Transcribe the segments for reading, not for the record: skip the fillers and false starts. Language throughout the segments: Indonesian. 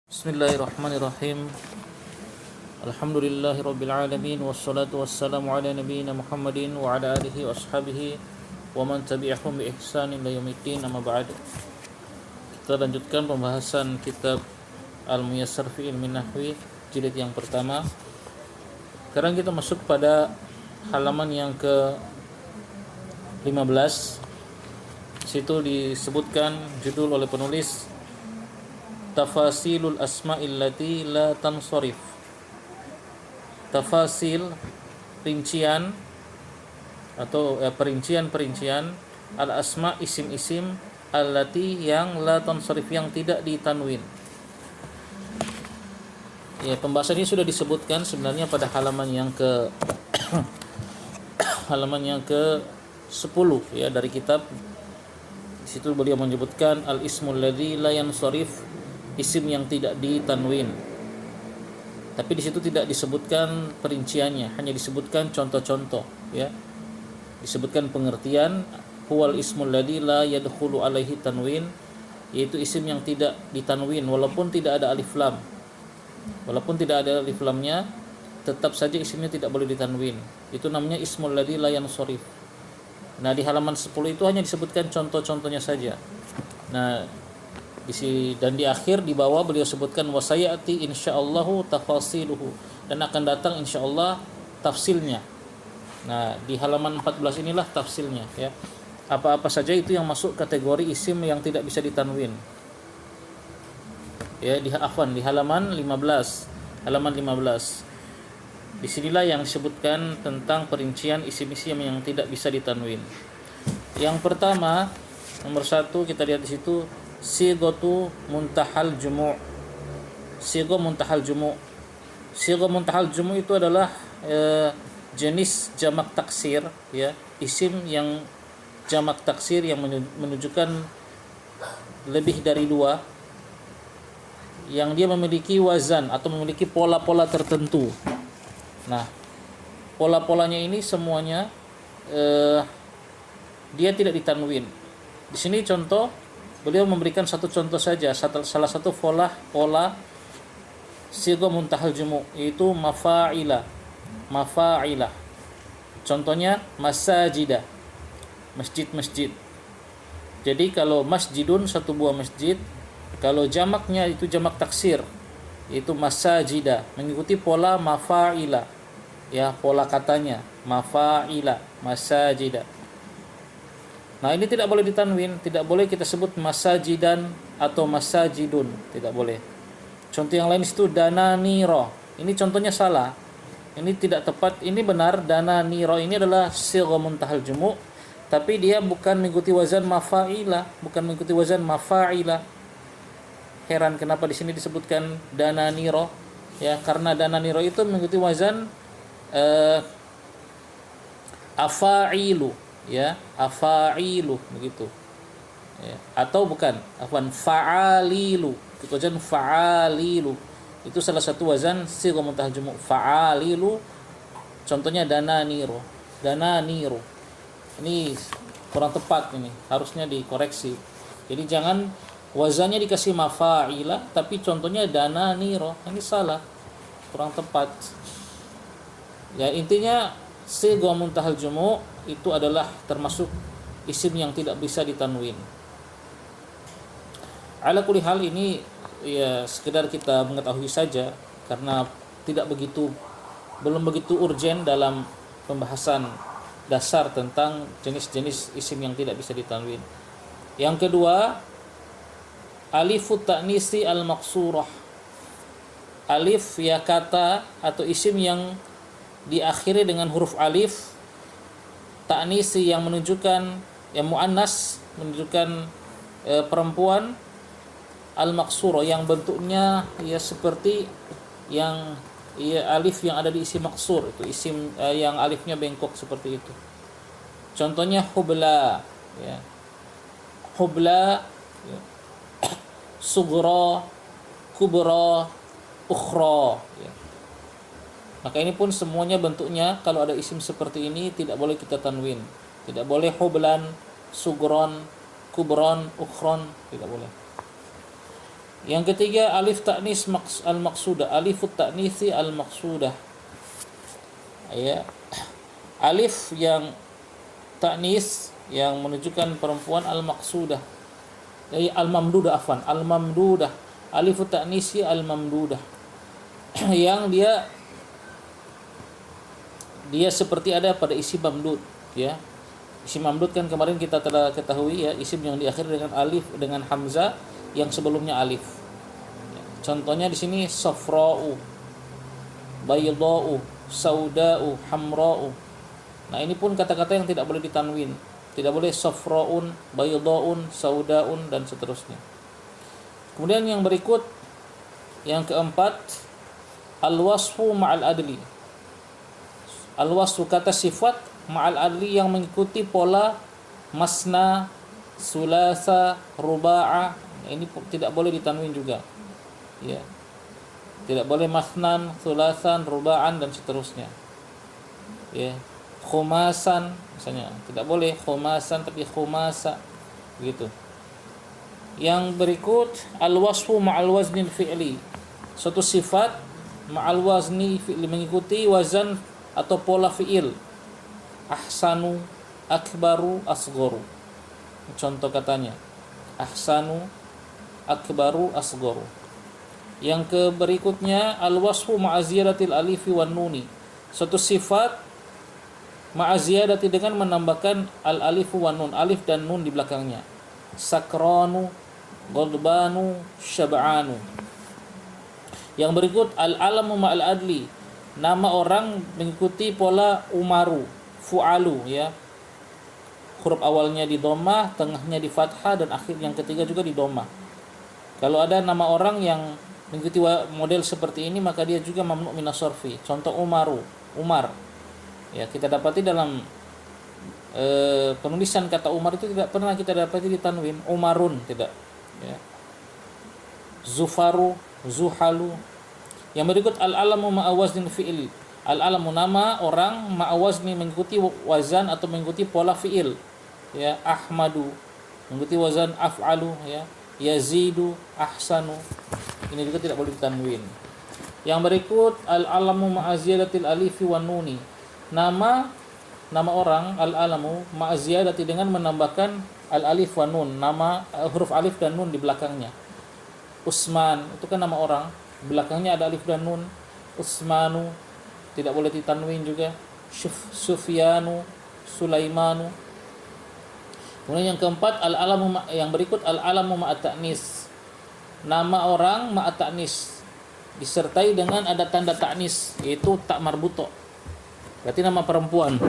Bismillahirrahmanirrahim. Alhamdulillahirabbil alamin wassalatu wassalamu ala nabiyyina Muhammadin wa ala alihi wa ashabihi wa man tabi'ahum bi ihsanin ila yaumiddin, amma ba'd. Kita lanjutkan pembahasan kitab Al-Muyassar fi Ilmin Nahwi jilid yang pertama. Sekarang kita masuk pada halaman yang ke-15. Situ disebutkan judul oleh penulis Tafasilul asma'il lati la tansarif. Tafasil, rincian atau perincian-perincian al asma, isim-isim allati yang la tansarif, yang tidak ditanwin. Ya, pembahasan ini sudah disebutkan sebenarnya pada halaman yang halaman yang ke-10 ya dari kitab. Di situ beliau menyebutkan al ismul ladzi la yansarif, isim yang tidak ditanwin. Tapi di situ tidak disebutkan perinciannya, hanya disebutkan contoh-contoh ya. Disebutkan pengertian huwal ismul ladzi la yadkhulu alaihi tanwin, yaitu isim yang tidak ditanwin walaupun tidak ada alif lam. Walaupun tidak ada alif lamnya, tetap saja isimnya tidak boleh ditanwin. Itu namanya ismul ladzi la yansarif. Nah, di halaman 10 itu hanya disebutkan contoh-contohnya saja. Nah, dan di akhir di bawah beliau sebutkan wasayati insyaallahu tafasiluhu, dan akan datang insyaallah tafsilnya. Nah, di halaman 14 inilah tafsilnya ya. Apa-apa saja itu yang masuk kategori isim yang tidak bisa ditanwin. Ya, di halaman 15. Halaman 15. Disinilah yang disebutkan tentang perincian isim-isim yang tidak bisa ditanwin. Yang pertama, nomor 1 kita lihat di situ sigatu muntahal jumu'. Sigah muntahal jumu'. Sigah muntahal jumu' itu adalah jenis jamak taksir ya, isim yang jamak taksir yang menunjukkan lebih dari 2, yang dia memiliki wazan atau memiliki pola-pola tertentu. Nah, pola-polanya ini semuanya dia tidak ditanwin. Di sini contoh, beliau memberikan satu contoh saja, salah satu pola sigha muntahal jumu', yaitu mafa'ila. Contohnya masajida, masjid-masjid. Jadi kalau masjidun satu buah masjid, kalau jamaknya itu jamak taksir, yaitu masajida, mengikuti pola mafa'ila. Ya, pola katanya mafa'ila, masajida. Nah, ini tidak boleh ditanwin, tidak boleh kita sebut masajidan atau masajidun, tidak boleh. Contoh yang lain itu dananiro. Ini contohnya salah. Ini tidak tepat, ini benar. Dananiro ini adalah sigha muntahal jumu', tapi dia bukan mengikuti wazan mafa'ila, bukan mengikuti wazan mafa'ila. Heran kenapa di sini disebutkan dananiro? Ya, karena dananiro itu mengikuti wazan afa'ilu. Ya, afa'ilu begitu ya. Atau bukan, fa'alilu, itu wazan fa'alilu, itu salah satu wazan sigha muntahal jumu', fa'alilu. Contohnya dananiro. Ini kurang tepat, ini harusnya dikoreksi. Jadi jangan wazannya dikasih mafa'ila tapi contohnya dananiro, ini salah, kurang tepat ya. Intinya sigha muntahal jumu' itu adalah termasuk isim yang tidak bisa ditanwin. Ala kulli hal, ini ya sekedar kita mengetahui saja karena belum begitu urgen dalam pembahasan dasar tentang jenis-jenis isim yang tidak bisa ditanwin. Yang kedua, alifut ta'nisi al-maqsurah. Alif ya kata atau isim yang diakhiri dengan huruf alif, ta'nisi yang menunjukkan, yang muannas menunjukkan perempuan, al-maqsurah yang bentuknya ya seperti yang ya alif yang ada di isim maqsur, itu isim yang alifnya bengkok seperti itu. Contohnya hubla ya. Hubla ya. Sughra, kubra, ukhra ya. Maka ini pun semuanya bentuknya kalau ada isim seperti ini tidak boleh kita tanwin. Tidak boleh hublan, sugron, kubron, ukhron, tidak boleh. Yang ketiga alif ta'nis al-maqsudah, alifut ta'nisi al-maqsudah. Ya. Alif yang ta'nis yang menunjukkan perempuan al-maqsudah. Al-mamdudah afwan, al-mamdudah. Alifut ta'nisi al-mamdudah. Yang dia seperti ada pada isim mamdud, ya. Isim mamdud kan kemarin kita telah ketahui, ya, isim yang diakhiri dengan alif dengan hamzah yang sebelumnya alif. Contohnya di sini safra'u, bayda'u, sauda'u, hamra'u. Nah, ini pun kata-kata yang tidak boleh ditanwin. Tidak boleh safra'un, bayda'un, sauda'un dan seterusnya. Kemudian yang berikut, yang keempat, al-wasfu ma'al adli. Al-wasfu kata sifat ma'al adli yang mengikuti pola masna, sulasa, ruba'a. Ini tidak boleh ditanwin juga. Ya. Tidak boleh masnan, sulasan, ruba'an dan seterusnya. Ya. Khumasan misalnya, tidak boleh khumasan tapi khumasa begitu. Yang berikut al-wasfu ma'al waznil fi'li. Suatu sifat ma'al wazni fi'li mengikuti wazan atau pola fi'il. Ahsanu, akbaru, asgharu. Contoh katanya ahsanu, akbaru, asgharu. Yang berikutnya al-wasfu ma'aziyadatil alifi wan nuni. Suatu sifat ma'aziyadati dengan menambahkan al-alifu wan nun, alif dan nun di belakangnya. Sakranu, ghadbanu, syab'anu. Yang berikut al-alamu ma'al adli. Nama orang mengikuti pola umaru, fu'alu, ya. Huruf awalnya di dhammah, tengahnya di fathah dan akhir yang ketiga juga di dhammah. Kalau ada nama orang yang mengikuti model seperti ini maka dia juga mamnu' minas sarfi. Contoh Umaru, Umar. Ya, kita dapati dalam penulisan kata Umar itu tidak pernah kita dapati ditanwin Umarun, tidak. Ya. Zufaru, Zuhalu. Yang berikut al-alamu ma'awazni fi'il. Al-alamu nama orang ma'awazni mengikuti wazan atau mengikuti pola fi'il. Ya, Ahmadu mengikuti wazan af'alu, ya. Yazidu, ahsanu. Ini juga tidak boleh ditanwin. Yang berikut al-alamu ma'aziyadatil alifi wan nuni. Nama orang al-alamu ma'aziyadati dengan menambahkan al-alif wan nun, nama huruf alif dan nun di belakangnya. Usman itu kan nama orang, belakangnya ada alif dan nun. Usmanu tidak boleh ditanwin juga. Sufyanu, Sulaimanu. Kemudian yang keempat al-alamu yang berikut al-alamu ma'at ta'nis. Nama orang ma'at ta'nis disertai dengan ada tanda ta'nis yaitu tak marbuto. Berarti nama perempuan.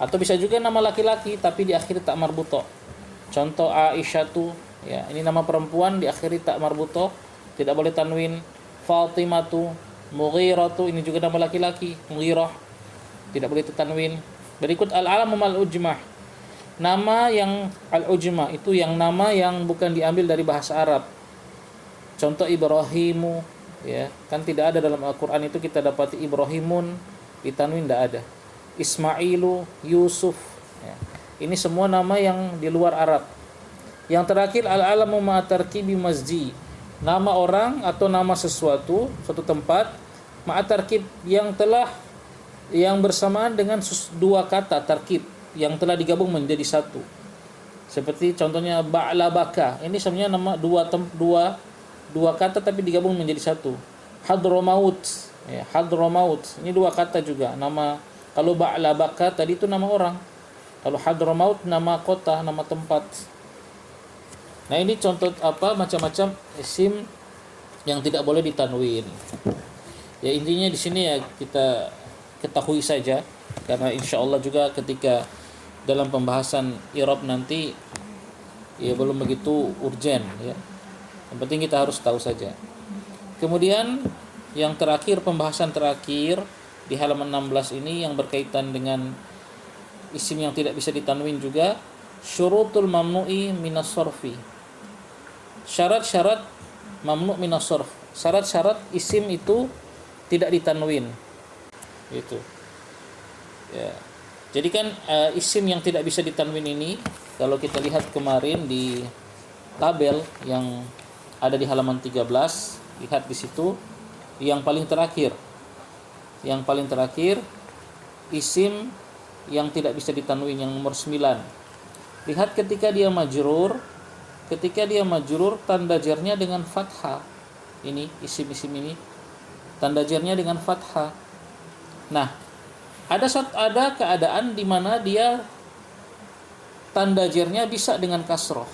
Atau bisa juga nama laki-laki tapi diakhiri tak marbuto. Contoh Aisyatu, ya, ini nama perempuan diakhiri tak marbuto, tidak boleh tanwin. Fatimatu, Mughiratu, ini juga nama laki-laki, Mughirah, tidak boleh ditanwin. Berikut al-alamu mal ujmah. Nama yang al-ujmah itu yang nama yang bukan diambil dari bahasa Arab. Contoh Ibrahimu, ya, kan tidak ada dalam Al-Qur'an itu kita dapati Ibrahimun ditanwin, tidak ada. Ismailu, Yusuf, ya. Ini semua nama yang di luar Arab. Yang terakhir al-alamu ma tarkibi masji. Nama orang atau nama sesuatu, suatu tempat ma tarkib yang bersamaan dengan dua kata tarkib yang telah digabung menjadi satu. Seperti contohnya ba'labaka. Ini sebenarnya nama dua kata tapi digabung menjadi satu. Hadramaut, ya, Hadramaut. Ini dua kata juga. Nama kalau ba'labaka tadi itu nama orang. Kalau Hadramaut nama kota, nama tempat. Nah, ini contoh macam-macam isim yang tidak boleh ditanwin. Ya, intinya di sini ya kita ketahui saja karena insyaallah juga ketika dalam pembahasan i'rab nanti ya belum begitu urgen, ya. Yang penting kita harus tahu saja. Kemudian yang terakhir, pembahasan terakhir di halaman 16 ini yang berkaitan dengan isim yang tidak bisa ditanwin juga, syurutul mamnu'i minas sarfi. Syarat-syarat mamnu' minas sarf. Syarat-syarat isim itu tidak ditanwin. Gitu. Ya. Jadi kan isim yang tidak bisa ditanwin ini kalau kita lihat kemarin di tabel yang ada di halaman 13. Lihat di situ yang paling terakhir. Yang paling terakhir isim yang tidak bisa ditanwin, yang nomor 9. Lihat ketika dia majrur, tanda jarnya dengan fathah. Ini isim-isim ini tanda jarnya dengan fathah. Nah, ada keadaan di mana dia tanda jarnya bisa dengan kasroh.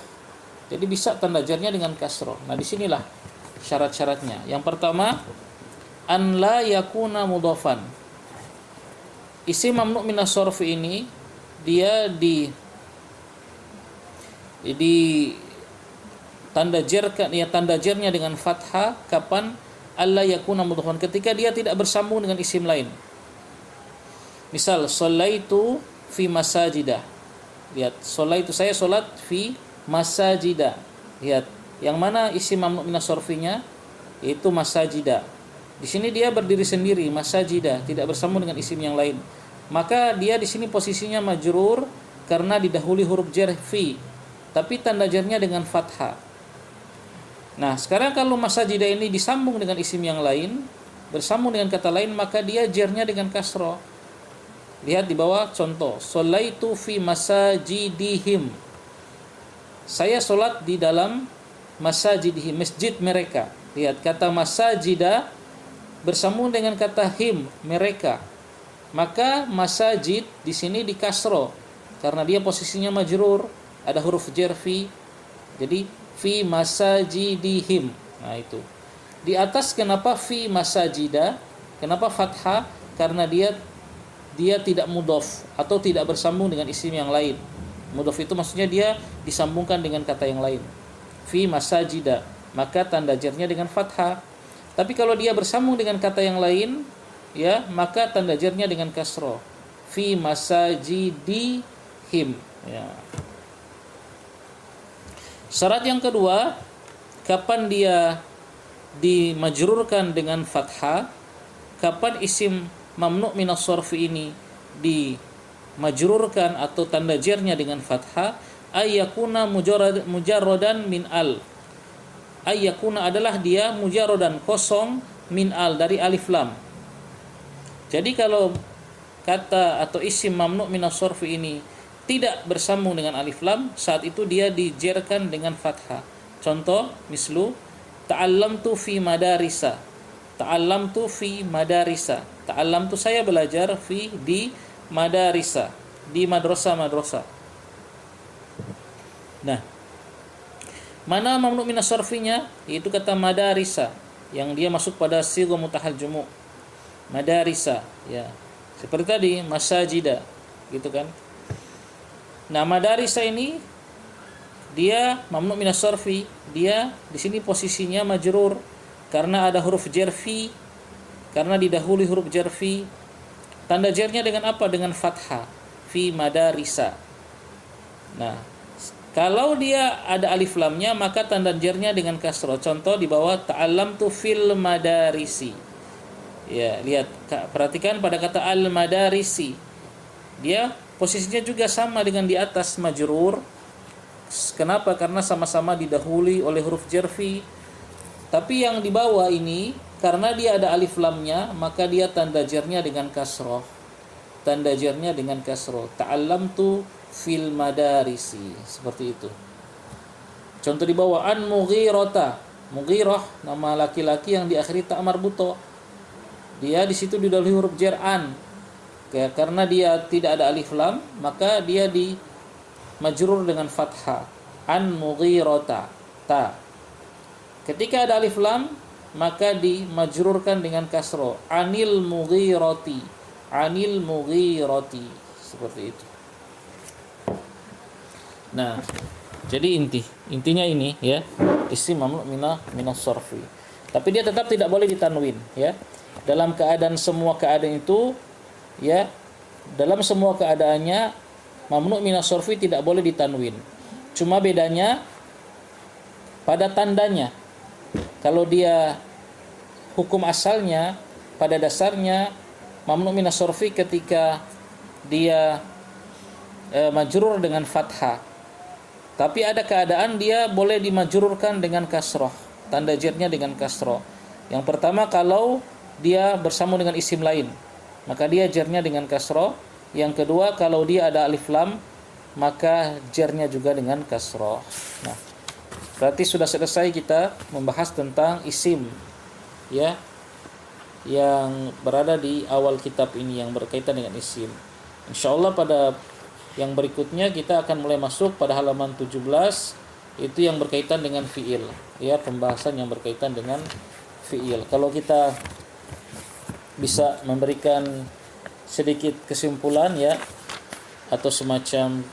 Jadi bisa tanda jarnya dengan kasroh. Nah, disinilah syarat-syaratnya. Yang pertama, an la yakuna mudhafan. Isim mamnu' minas sarf ini dia di tanda jarnya dengan fathah kapan? Alla yakuna mudhafan, ketika dia tidak bersambung dengan isim lain. Misal shallaitu fi masajidah. Lihat, shallaitu, saya salat fi masajidah. Lihat, yang mana isim mamnu' minas sarfinya? Yaitu masajidah. Di sini dia berdiri sendiri, masajidah, tidak bersambung dengan isim yang lain. Maka dia di sini posisinya majrur karena didahului huruf jar fi, tapi tanda jarnya dengan fathah. Nah, sekarang kalau masajidah ini disambung dengan isim yang lain, bersambung dengan kata lain, maka dia jarnya dengan kasroh. Lihat di bawah contoh, shallaitu fi masajidihim. Saya sholat di dalam masajidihim, masjid mereka. Lihat, kata masajidah bersambung dengan kata him, mereka. Maka masajid di sini di kasroh karena dia posisinya majrur, ada huruf jar fi. Jadi fi masajidihim. Nah, itu. Di atas kenapa fi masajida? Kenapa fathah? Karena dia tidak mudhaf atau tidak bersambung dengan isim yang lain. Mudhaf itu maksudnya dia disambungkan dengan kata yang lain. Fi masajida, maka tanda jarnya dengan fathah. Tapi kalau dia bersambung dengan kata yang lain, ya, maka tanda jarnya dengan kasroh. Fi masajidihim, ya. Syarat yang kedua, kapan dia dimajrurkan dengan fathah? Kapan isim mamnu' minas sarf ini dimajrurkan atau tanda jarnya dengan fathah? Ayyakuna mujarradan min al. Ayyakuna adalah dia mujarradan, kosong, min al, dari alif lam. Jadi kalau kata atau isim mamnu' minas sarf ini tidak bersambung dengan alif lam, saat itu dia dijerkan dengan fathah. Contoh, mislu ta'allamtu fi madarisa. Ta'allamtu fi madarisa. Ta'allamtu, saya belajar, di madarisa, di madrasah. Nah, mana mamnu' minas sarfinya? Yaitu kata madarisa yang dia masuk pada sighah mutahal jumu'. Madarisa, ya. Seperti tadi masajida, gitu kan? Nah, madarisa ini dia mamnu' minas sarfi, dia di sini posisinya majrur karena ada huruf jar fi, karena didahului huruf jar fi. Tanda jarnya dengan apa? Dengan fathah, fi madarisa. Nah, kalau dia ada alif lamnya, maka tanda jarnya dengan kasroh. Contoh di bawah, ta'allamtu fil madarisi. Ya, lihat, perhatikan pada kata al madarisi. Dia posisinya juga sama dengan di atas, majrur. Kenapa? Karena sama-sama didahului oleh huruf jar fi. Tapi yang di bawah ini, karena dia ada alif lamnya, maka dia tanda jarnya dengan kasroh. Tanda jarnya dengan kasroh. Ta'allamtu fil madarisi. Seperti itu. Contoh di bawah, an mughirata. Mughirah, nama laki-laki yang diakhiri ta marbuto. Dia di situ didahului huruf jar an. Karena dia tidak ada alif lam, maka dia di majrur dengan fathah. An mughirata, ta. Ketika ada alif lam, maka dimajrurkan dengan kasroh. Anil mughirati. Anil mughirati. Seperti itu. Nah, jadi intinya ini, ya, isim mamnu' minas sarfi. Tapi dia tetap tidak boleh ditanwin, ya. Dalam semua keadaan itu, ya, dalam semua keadaannya mamnu' minas sarfi tidak boleh ditanwin. Cuma bedanya pada tandanya. Kalau dia hukum asalnya, pada dasarnya mamnu' minas sarfi ketika dia majrur dengan fathah. Tapi ada keadaan dia boleh dimajrurkan dengan kasroh. tanda jernya dengan kasro. Yang pertama kalau dia bersambung dengan isim lain, maka dia jernya dengan kasro. Yang kedua kalau dia ada alif lam, maka jernya juga dengan kasro. Nah, berarti sudah selesai kita membahas tentang isim, ya, yang berada di awal kitab ini yang berkaitan dengan isim. Insyaallah pada yang berikutnya kita akan mulai masuk pada halaman 17, itu yang berkaitan dengan fiil, ya, pembahasan yang berkaitan dengan fiil. Kalau kita bisa memberikan sedikit kesimpulan, ya, atau semacam,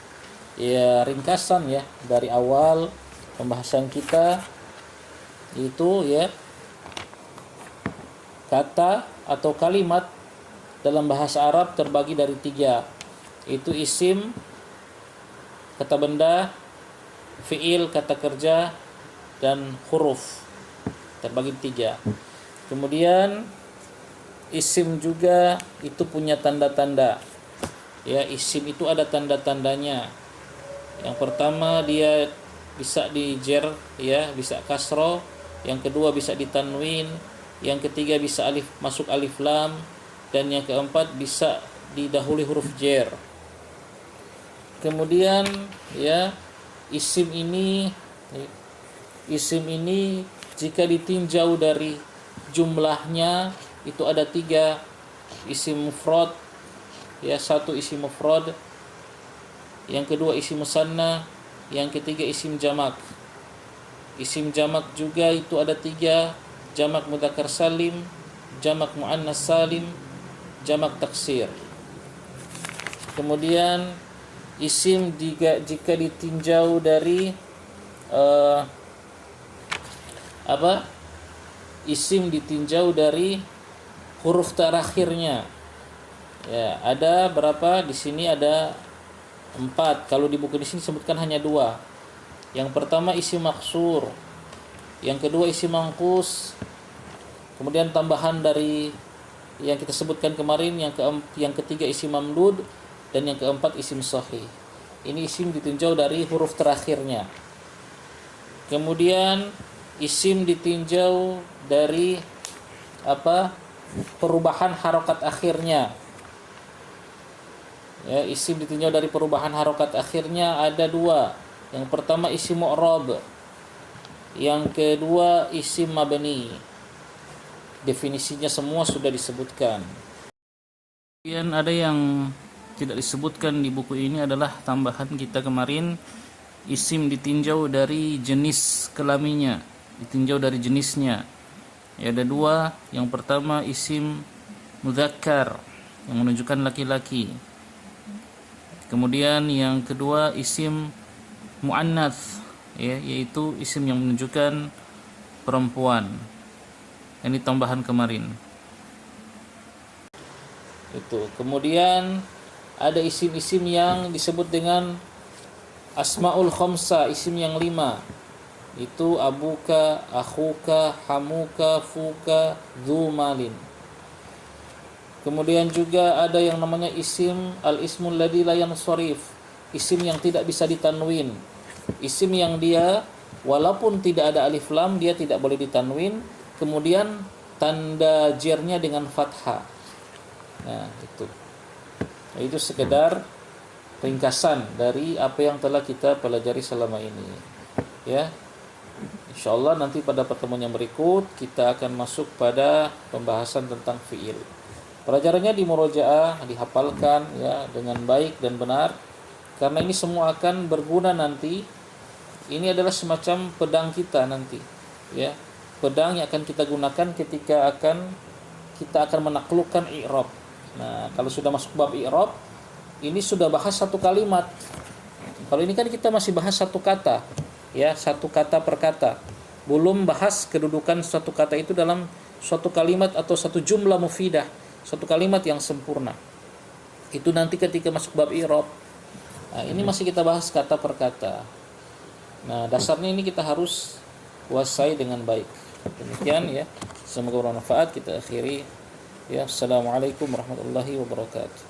ya, ringkasan, ya, dari awal pembahasan kita, itu, ya, kata atau kalimat dalam bahasa Arab terbagi dari 3, itu isim, kata benda, fiil, kata kerja, dan huruf, terbagi 3. Kemudian isim juga itu punya tanda-tanda, ya. Isim itu ada tanda-tandanya. Yang pertama dia bisa dijer, ya, bisa kasro. Yang kedua bisa ditanwin. Yang ketiga bisa masuk alif lam, dan yang keempat bisa didahului huruf jer. Kemudian, ya, isim ini jika ditinjau dari jumlahnya itu ada 3 isim mufrad, ya, 1 isim mufrad, yang kedua isim musanna, yang ketiga isim jamak. Isim jamak juga itu ada 3, jamak mudzakkar salim, jamak muannas salim, jamak taksir. Kemudian isim jika ditinjau dari isim ditinjau dari huruf terakhirnya, ya, ada berapa di sini? Ada 4. Kalau di buku di sini sebutkan hanya 2. Yang pertama isim maksur, yang kedua isim mangkus, kemudian tambahan dari yang kita sebutkan kemarin, yang ketiga isim mamdud, dan yang keempat isim sahih. Ini isim ditinjau dari huruf terakhirnya. Kemudian isim ditinjau dari perubahan harokat akhirnya, ya. Isim ditinjau dari perubahan harokat akhirnya ada 2. Yang pertama isim mu'rab, yang kedua isim mabni. Definisinya semua sudah disebutkan. Kemudian ada yang tidak disebutkan di buku ini adalah tambahan kita kemarin, isim ditinjau dari jenis kelaminnya, ditinjau dari jenisnya. Ya, ada 2. Yang pertama isim mudzakkar yang menunjukkan laki-laki. Kemudian yang kedua isim muannats, ya, yaitu isim yang menunjukkan perempuan. Ini tambahan kemarin. Itu. Kemudian ada isim-isim yang disebut dengan asmaul khamsa, isim yang 5. Itu abuka, akhuka, hamuka, fuka, dzu malin. Kemudian juga ada yang namanya isim al-ismul ladzi la yansharif, isim yang tidak bisa ditanwin. Isim yang dia walaupun tidak ada alif lam, dia tidak boleh ditanwin, kemudian tanda jernya dengan fathah. Nah, itu. Nah, itu sekedar ringkasan dari apa yang telah kita pelajari selama ini, ya. Insyaallah nanti pada pertemuan yang berikut kita akan masuk pada pembahasan tentang fiil. Pelajarannya di murojaah, dihafalkan, ya, dengan baik dan benar, karena ini semua akan berguna nanti. Ini adalah semacam pedang kita nanti, ya, pedang yang akan kita gunakan ketika kita akan menaklukkan i'rab. Nah, kalau sudah masuk bab i'rab, ini sudah bahas satu kalimat. Kalau ini kan kita masih bahas satu kata, ya, satu kata per kata. Belum bahas kedudukan suatu kata itu dalam suatu kalimat atau satu jumlah mufidah, satu kalimat yang sempurna. Itu nanti ketika masuk bab i'rab. Nah, ini masih kita bahas kata per kata. Nah, dasarnya ini kita harus kuasai dengan baik. Demikian, ya. Semoga bermanfaat. Kita akhiri, ya. Assalamualaikum warahmatullahi wabarakatuh.